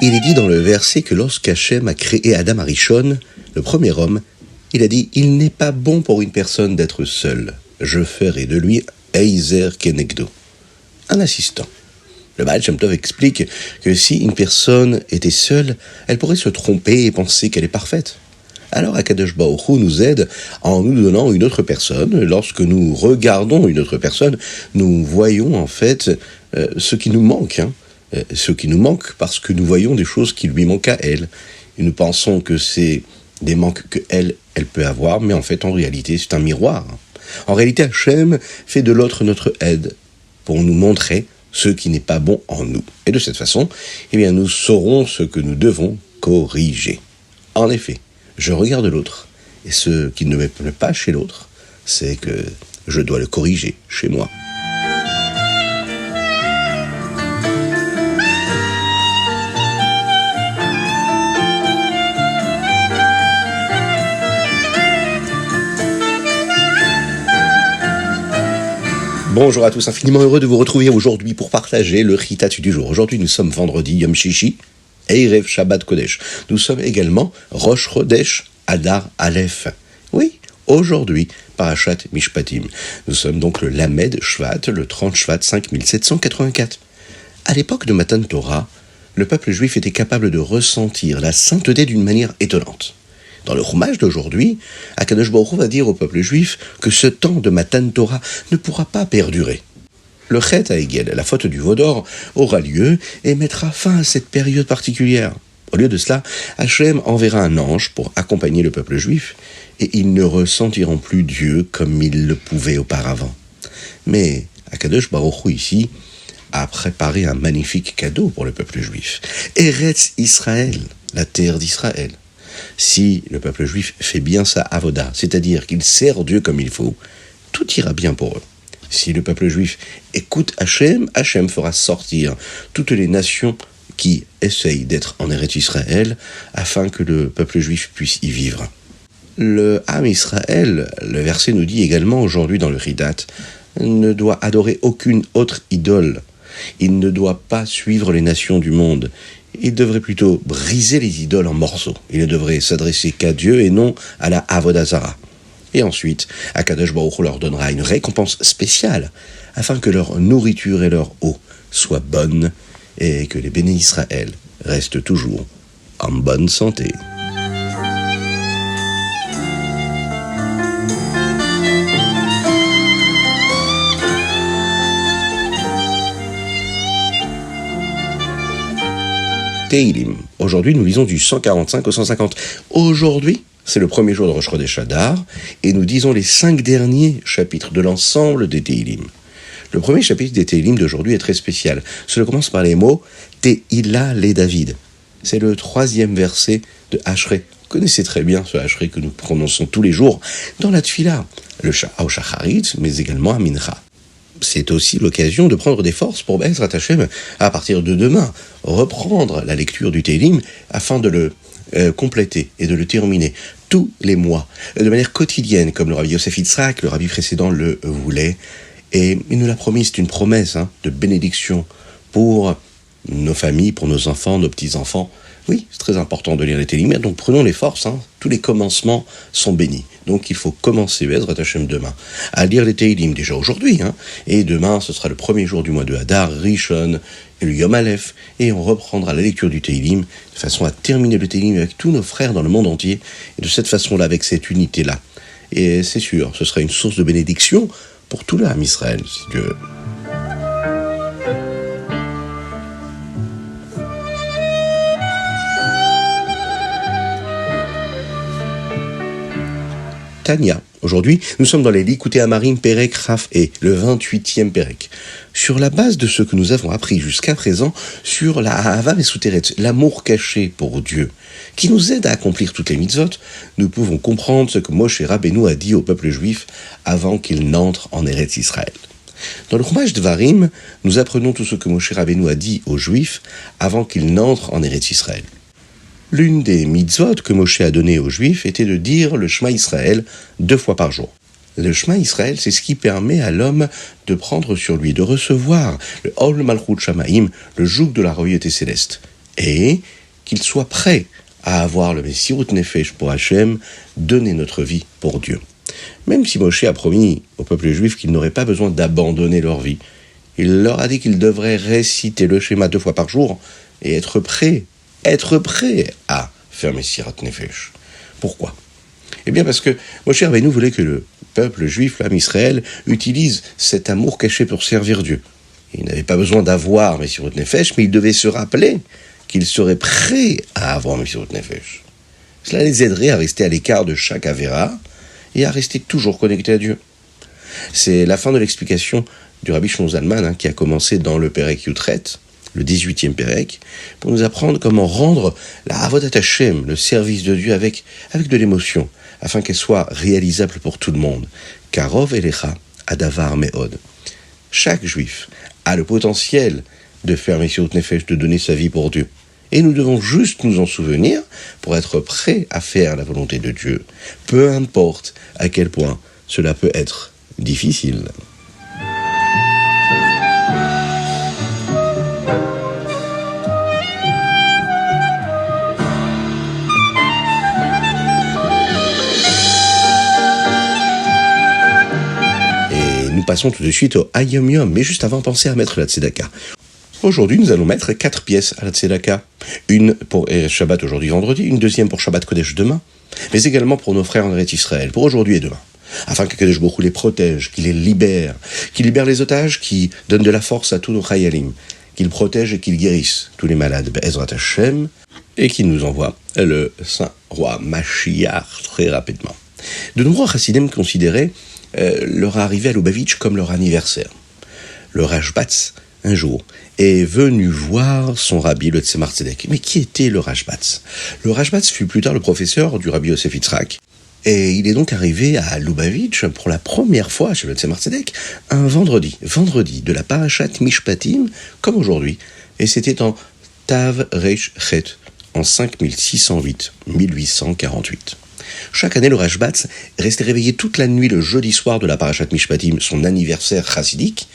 Il est dit dans le verset que lorsqu'Hachem a créé Adam Arishon, le premier homme, il a dit « Il n'est pas bon pour une personne d'être seule. Je ferai de lui Eizer Kenegdo », un assistant. Le Baal Shem Tov explique que si une personne était seule, elle pourrait se tromper et penser qu'elle est parfaite. Alors Akadosh Baruch Hu nous aide en nous donnant une autre personne. Lorsque nous regardons une autre personne, nous voyons en fait ce qui nous manque. Ce qui nous manque parce que nous voyons des choses qui lui manquent à elle. Et nous pensons que c'est des manques qu'elle peut avoir, mais en fait, en réalité, c'est un miroir. En réalité, Hachem fait de l'autre notre aide pour nous montrer ce qui n'est pas bon en nous. Et de cette façon, eh bien, nous saurons ce que nous devons corriger. En effet, je regarde l'autre, et ce qui ne me plaît pas chez l'autre, c'est que je dois le corriger chez moi. Bonjour à tous, infiniment heureux de vous retrouver aujourd'hui pour partager le Ritat du jour. Aujourd'hui, nous sommes vendredi, Yom Shishi, Erev Shabbat Kodesh. Nous sommes également Rosh Chodesh Adar Aleph. Oui, aujourd'hui, Parashat Mishpatim. Nous sommes donc le Lamed Shvat, le 30 Shvat 5784. À l'époque de Matan Torah, le peuple juif était capable de ressentir la sainteté d'une manière étonnante. Dans le Chumash d'aujourd'hui, Akadosh Baruch Hu va dire au peuple juif que ce temps de Matan Torah ne pourra pas perdurer. Le Chet Haegel, la faute du veau d'or, aura lieu et mettra fin à cette période particulière. Au lieu de cela, Hachem enverra un ange pour accompagner le peuple juif et ils ne ressentiront plus Dieu comme ils le pouvaient auparavant. Mais Akadosh Baruch Hu ici a préparé un magnifique cadeau pour le peuple juif. Eretz Israël, la terre d'Israël. Si le peuple juif fait bien sa avoda, c'est-à-dire qu'il sert Dieu comme il faut, tout ira bien pour eux. Si le peuple juif écoute Hachem, Hachem fera sortir toutes les nations qui essayent d'être en Eretz Israël afin que le peuple juif puisse y vivre. Le Ham Israël, le verset nous dit également aujourd'hui dans le Ridat, ne doit adorer aucune autre idole. Il ne doit pas suivre les nations du monde. Il devrait plutôt briser les idoles en morceaux. Il ne devrait s'adresser qu'à Dieu et non à la Avodah Zara. Et ensuite, Akadosh Baruch Hu leur donnera une récompense spéciale afin que leur nourriture et leur eau soient bonnes et que les bénis Israël restent toujours en bonne santé. Teilim. Aujourd'hui, nous lisons du 145 au 150. Aujourd'hui, c'est le premier jour de Rosh Chodesh Adar, et nous disons les 5 derniers chapitres de l'ensemble des Teilim. Le premier chapitre des Teilim d'aujourd'hui est très spécial. Cela commence par les mots Teila le David. C'est le 3e verset de Ashrei. Vous connaissez très bien ce Ashrei que nous prononçons tous les jours dans la Tfila, le Shacharit, mais également à Mincha. C'est aussi l'occasion de prendre des forces pour Be'ezrat Hashem, à partir de demain, reprendre la lecture du Teilim afin de le compléter et de le terminer tous les mois, de manière quotidienne, comme le Rabbi Yosef Yitzhak, le Rabbi précédent, le voulait. Et il nous l'a promis, c'est une promesse de bénédiction pour nos familles, pour nos enfants, nos petits-enfants. Oui, c'est très important de lire les Teilim, donc prenons les forces, tous les commencements sont bénis. Donc il faut commencer, Be'ezrat Hashem, demain, à lire les Teilim déjà aujourd'hui, et demain ce sera le premier jour du mois de Hadar, Rishon, et le Yom Aleph, et on reprendra la lecture du Teilim, de façon à terminer le Teilim avec tous nos frères dans le monde entier, et de cette façon-là, avec cette unité-là. Et c'est sûr, ce sera une source de bénédiction pour tout le Ham Israël, si Dieu veut. Tania. Aujourd'hui, nous sommes dans les Likutei Amarim Perek Raf et le 28e Perek. Sur la base de ce que nous avons appris jusqu'à présent sur la Ahava Mesuteret, l'amour caché pour Dieu, qui nous aide à accomplir toutes les mitzvot, nous pouvons comprendre ce que Moshe Rabbeinu a dit au peuple juif avant qu'il n'entre en Eretz Israël. Dans le Chumash Dvarim, nous apprenons tout ce que Moshe Rabbeinu a dit aux Juifs avant qu'ils n'entrent en Eretz Israël. L'une des mitzvot que Moshe a donné aux Juifs était de dire le Shema Israël 2 fois par jour. Le Shema Israël, c'est ce qui permet à l'homme de prendre sur lui, de recevoir le Ol Malchut Shamaim, le joug de la royauté céleste. et qu'il soit prêt à avoir le Messirut Nefesh pour Hachem, donner notre vie pour Dieu. Même si Moshe a promis au peuple juif qu'ils n'auraient pas besoin d'abandonner leur vie, il leur a dit qu'ils devraient réciter le schéma 2 fois par jour et être prêts à faire Messirat Nefesh. Pourquoi ? Eh bien parce que Moshe Rabbeinu voulait que le peuple juif, l'âme Israël, utilise cet amour caché pour servir Dieu. Il n'avait pas besoin d'avoir Messirat Nefesh, mais il devait se rappeler qu'ils seraient prêts à avoir Messirat Nefesh. Cela les aiderait à rester à l'écart de chaque Avera et à rester toujours connectés à Dieu. C'est la fin de l'explication du Rabbi Shlomo Zalman qui a commencé dans le Perek Yutret, le 18e Perek, pour nous apprendre comment rendre la Avodat Hashem, le service de Dieu, avec de l'émotion, afin qu'elle soit réalisable pour tout le monde. Karov Elecha Adavar Meod. Chaque juif a le potentiel de faire Messirut Nefesh, de donner sa vie pour Dieu. Et nous devons juste nous en souvenir pour être prêts à faire la volonté de Dieu, peu importe à quel point cela peut être difficile. Et nous passons tout de suite au Hayom Yom, mais juste avant, pensez à mettre la Tzedaka. Aujourd'hui, nous allons mettre 4 pièces à la Tzedaka. Une pour Shabbat aujourd'hui vendredi, une deuxième pour Shabbat Kodesh demain, mais également pour nos frères en Eretz Israël, pour aujourd'hui et demain. Afin que Kadosh Baruch Hu les protège, qu'il les libère, qu'il libère les otages, qu'il donne de la force à tous nos chayalim, qu'il protège et qu'il guérisse tous les malades, Be'ezrat Hashem, et qu'il nous envoie le Saint Roi Mashiach très rapidement. De nombreux chassidim considéraient leur arrivée à Lubavitch comme leur anniversaire. Le Rashbatz, un jour, est venu voir son rabbi, le Tzemar Tzedek. Mais qui était le Rashbatz ? Le Rashbatz fut plus tard le professeur du rabbi Yosef Yitzhak. Et il est donc arrivé à Lubavitch pour la première fois chez le Tzemar Tzedek, un vendredi de la Parashat Mishpatim, comme aujourd'hui. Et c'était en Tav Reish Chet, en 1848. Chaque année, le Rashbatz restait réveillé toute la nuit le jeudi soir de la Parashat Mishpatim, son anniversaire chassidique,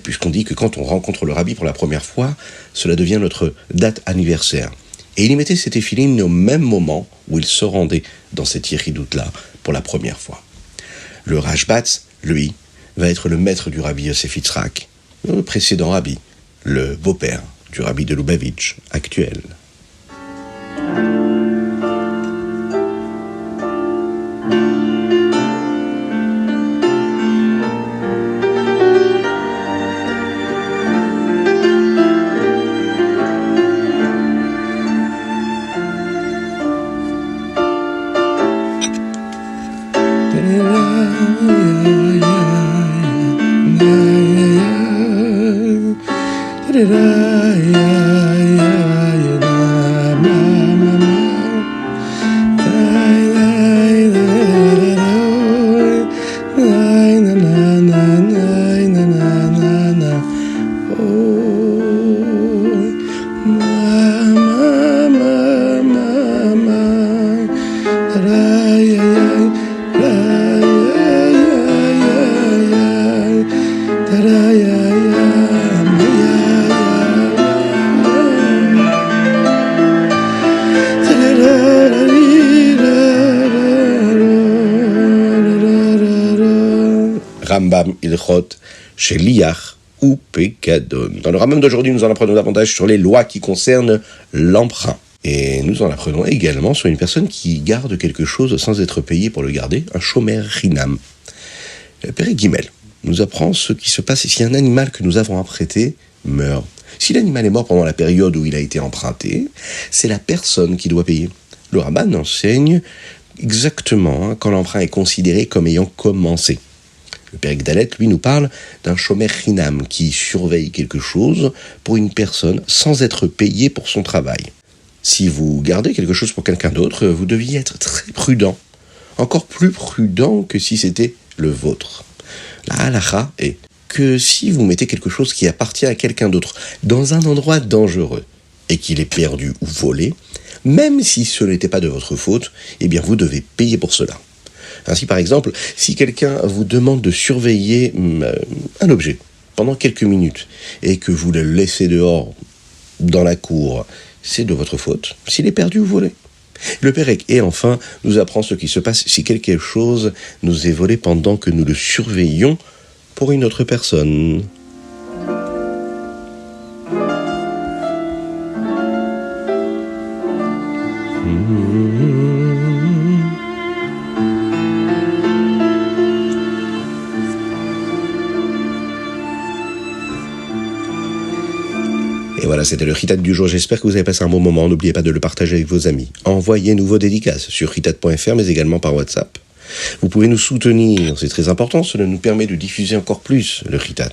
puisqu'on dit que quand on rencontre le rabbi pour la première fois, cela devient notre date anniversaire. Et il y mettait ses téphilines au même moment où il se rendait dans cette yéridoute-là pour la première fois. Le Rashbatz, lui, va être le maître du rabbi Yosef Yitzhak, le précédent rabbi, le beau-père du rabbi de Lubavitch actuel. Rambam Ilchot Sheliach ou Pekadon. Dans le Rambam d'aujourd'hui, nous en apprenons davantage sur les lois qui concernent l'emprunt. Et nous en apprenons également sur une personne qui garde quelque chose sans être payée pour le garder, un shomer chinam. Perek Gimel nous apprend ce qui se passe si un animal que nous avons emprunté meurt. Si l'animal est mort pendant la période où il a été emprunté, c'est la personne qui doit payer. Le Ramban enseigne exactement quand l'emprunt est considéré comme ayant commencé. Le Perek Dalet, lui, nous parle d'un shomer chinam qui surveille quelque chose pour une personne sans être payé pour son travail. Si vous gardez quelque chose pour quelqu'un d'autre, vous deviez être très prudent. Encore plus prudent que si c'était le vôtre. La halacha est que si vous mettez quelque chose qui appartient à quelqu'un d'autre dans un endroit dangereux et qu'il est perdu ou volé, même si ce n'était pas de votre faute, eh bien vous devez payer pour cela. Ainsi, par exemple, si quelqu'un vous demande de surveiller un objet pendant quelques minutes et que vous le laissez dehors dans la cour, c'est de votre faute. S'il est perdu ou volé. Le Pérec, et enfin, nous apprend ce qui se passe si quelque chose nous est volé pendant que nous le surveillons pour une autre personne. Et voilà, c'était le Ritat du jour. J'espère que vous avez passé un bon moment. N'oubliez pas de le partager avec vos amis. Envoyez-nous vos dédicaces sur ritat.fr, mais également par WhatsApp. Vous pouvez nous soutenir, c'est très important. Cela nous permet de diffuser encore plus le Ritat.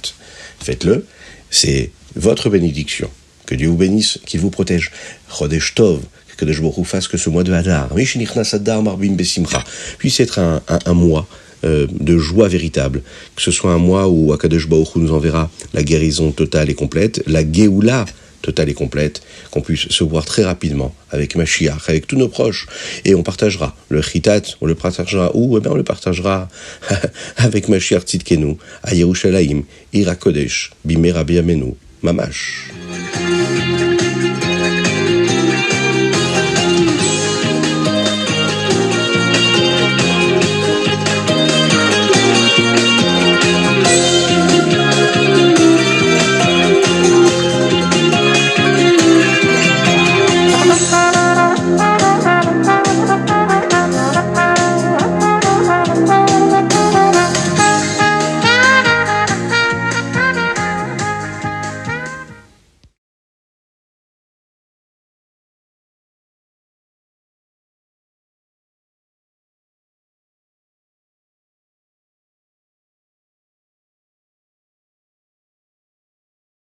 Faites-le, c'est votre bénédiction. Que Dieu vous bénisse, qu'il vous protège. Chodesh Tov, que Kadosh Baruch Hu fasse que ce mois de Hadar, Mishnichnas Hadar Marbim Besimcha, puisse être un mois de joie véritable, que ce soit un mois où Akadosh Baruch Hu nous enverra la guérison totale et complète, la Géoula totale et complète, qu'on puisse se voir très rapidement avec Mashiach, avec tous nos proches, et on partagera le Chitat, on le partagera où? Eh bien on le partagera avec Mashiach Tzidkenu, à Yerushalayim, Ira Kodesh, Bimera Biyamenu, Mamash.